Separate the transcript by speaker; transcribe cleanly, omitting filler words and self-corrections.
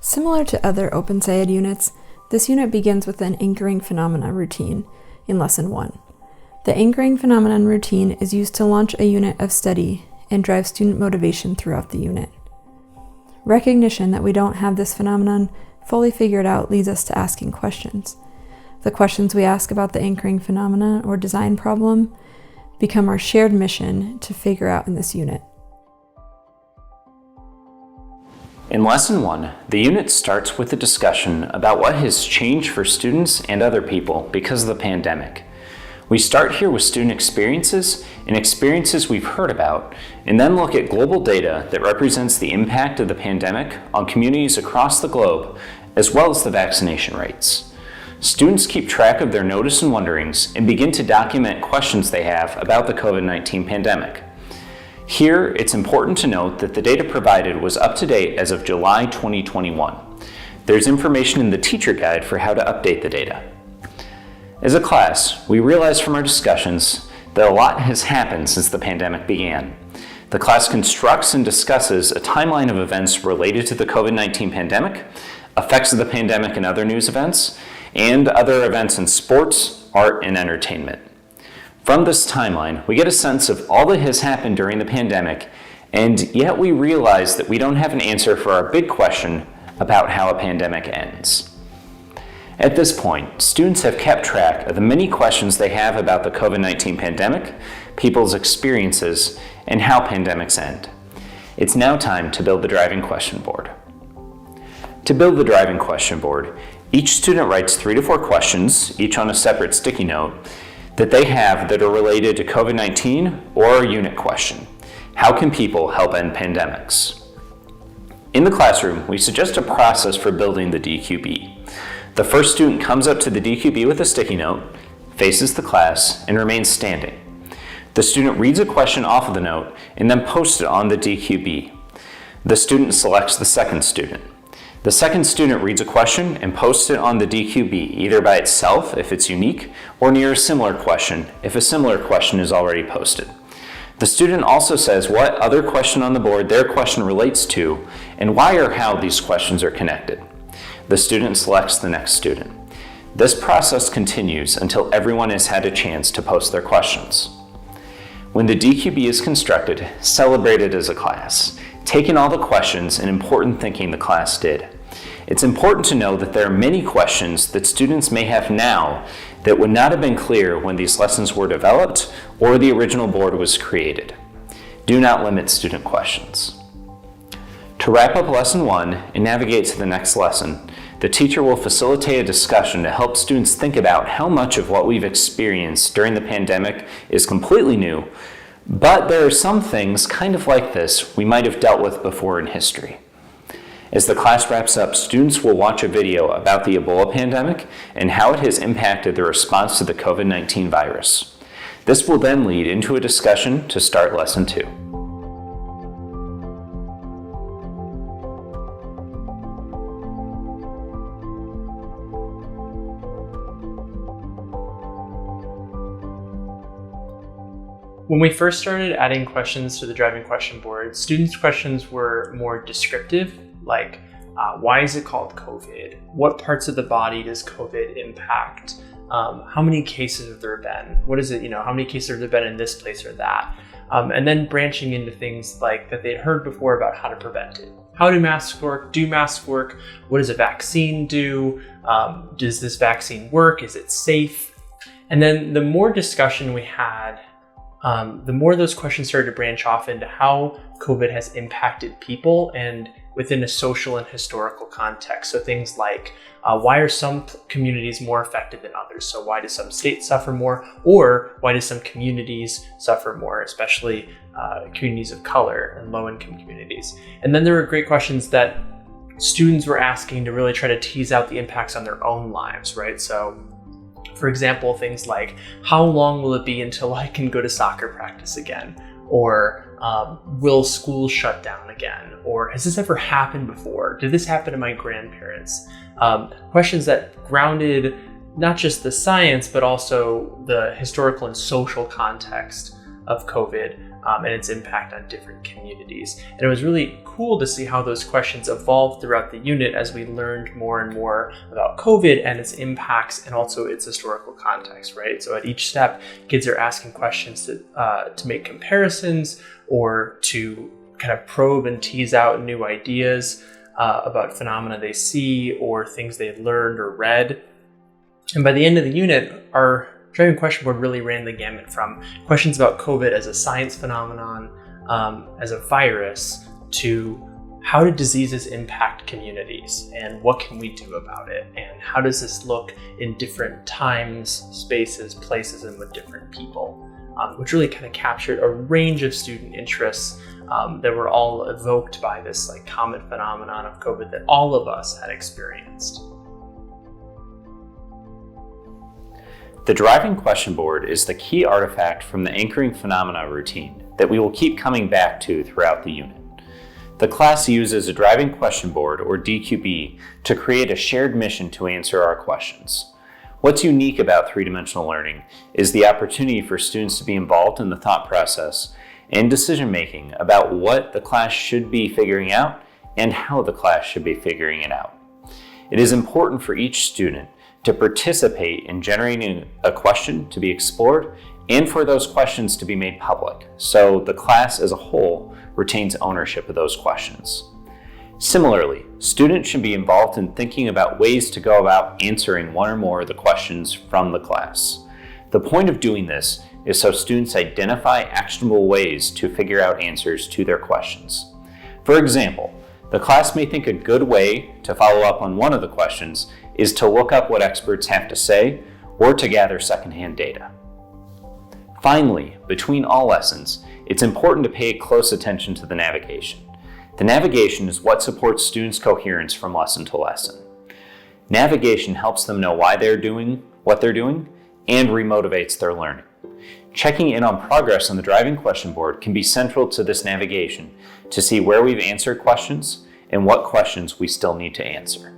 Speaker 1: Similar to other OpenSciEd units, this unit begins with an anchoring phenomena routine in Lesson 1. The anchoring phenomenon routine is used to launch a unit of study and drive student motivation throughout the unit. Recognition that we don't have this phenomenon fully figured out leads us to asking questions. The questions we ask about the anchoring phenomena or design problem become our shared mission to figure out in this unit.
Speaker 2: In Lesson 1, the unit starts with a discussion about what has changed for students and other people because of the pandemic. We start here with student experiences and experiences we've heard about, and then look at global data that represents the impact of the pandemic on communities across the globe, as well as the vaccination rates. Students keep track of their notice and wonderings and begin to document questions they have about the COVID-19 pandemic. Here, it's important to note that the data provided was up to date as of July 2021. There's information in the teacher guide for how to update the data. As a class, we realized from our discussions that a lot has happened since the pandemic began. The class constructs and discusses a timeline of events related to the COVID-19 pandemic, effects of the pandemic and other news events, and other events in sports, art, and entertainment. From this timeline, we get a sense of all that has happened during the pandemic, and yet we realize that we don't have an answer for our big question about how a pandemic ends. At this point, students have kept track of the many questions they have about the COVID-19 pandemic, people's experiences, and how pandemics end. It's now time to build the driving question board. To build the driving question board, each student writes 3 to 4 questions, each on a separate sticky note, that they have that are related to COVID-19 or a unit question. How can people help end pandemics? In the classroom, we suggest a process for building the DQB. The first student comes up to the DQB with a sticky note, faces the class, and remains standing. The student reads a question off of the note and then posts it on the DQB. The student selects the second student. The second student reads a question and posts it on the DQB, either by itself if it's unique, or near a similar question if a similar question is already posted. The student also says what other question on the board their question relates to and why or how these questions are connected. The student selects the next student. This process continues until everyone has had a chance to post their questions. When the DQB is constructed, celebrate it as a class. Take in all the questions and important thinking the class did. It's important to know that there are many questions that students may have now that would not have been clear when these lessons were developed or the original board was created. Do not limit student questions. To wrap up Lesson 1 and navigate to the next lesson, the teacher will facilitate a discussion to help students think about how much of what we've experienced during the pandemic is completely new, but there are some things kind of like this we might have dealt with before in history. As the class wraps up, students will watch a video about the Ebola pandemic and how it has impacted the response to the COVID-19 virus. This will then lead into a discussion to start Lesson 2.
Speaker 3: When we first started adding questions to the driving question board, students' questions were more descriptive, like why is it called COVID? What parts of the body does COVID impact? How many cases have there been? What is it, how many cases have there been in this place or that? And then branching into things like that they'd heard before about how to prevent it. How do masks work? Do masks work? What does a vaccine do? Does this vaccine work? Is it safe? And then the more discussion we had, the more those questions started to branch off into how COVID has impacted people and within a social and historical context. So things like, why are some communities more affected than others? So why do some states suffer more? Or why do some communities suffer more, especially communities of color and low-income communities? And then there were great questions that students were asking to really try to tease out the impacts on their own lives, right? So for example, things like, how long will it be until I can go to soccer practice again? Or will school shut down again? Or has this ever happened before? Did this happen to my grandparents? Questions that grounded not just the science, but also the historical and social context of COVID and its impact on different communities. And it was really cool to see how those questions evolved throughout the unit as we learned more and more about COVID and its impacts and also its historical context, right? So at each step, kids are asking questions to make comparisons or to kind of probe and tease out new ideas about phenomena they see or things they've learned or read. And by the end of the unit, our driving question board really ran the gamut from questions about COVID as a science phenomenon, as a virus, to how do diseases impact communities and what can we do about it? And how does this look in different times, spaces, places, and with different people? Which really kind of captured a range of student interests that were all evoked by this common phenomenon of COVID that all of us had experienced.
Speaker 2: The driving question board is the key artifact from the anchoring phenomena routine that we will keep coming back to throughout the unit. The class uses a driving question board, or DQB, to create a shared mission to answer our questions. What's unique about three-dimensional learning is the opportunity for students to be involved in the thought process and decision-making about what the class should be figuring out and how the class should be figuring it out. It is important for each student to participate in generating a question to be explored and for those questions to be made public, so the class as a whole retains ownership of those questions. Similarly, students should be involved in thinking about ways to go about answering one or more of the questions from the class. The point of doing this is so students identify actionable ways to figure out answers to their questions. For example, the class may think a good way to follow up on one of the questions is to look up what experts have to say or to gather secondhand data. Finally, between all lessons, it's important to pay close attention to the navigation. The navigation is what supports students' coherence from lesson to lesson. Navigation helps them know why they're doing what they're doing and remotivates their learning. Checking in on progress on the driving question board can be central to this navigation to see where we've answered questions and what questions we still need to answer.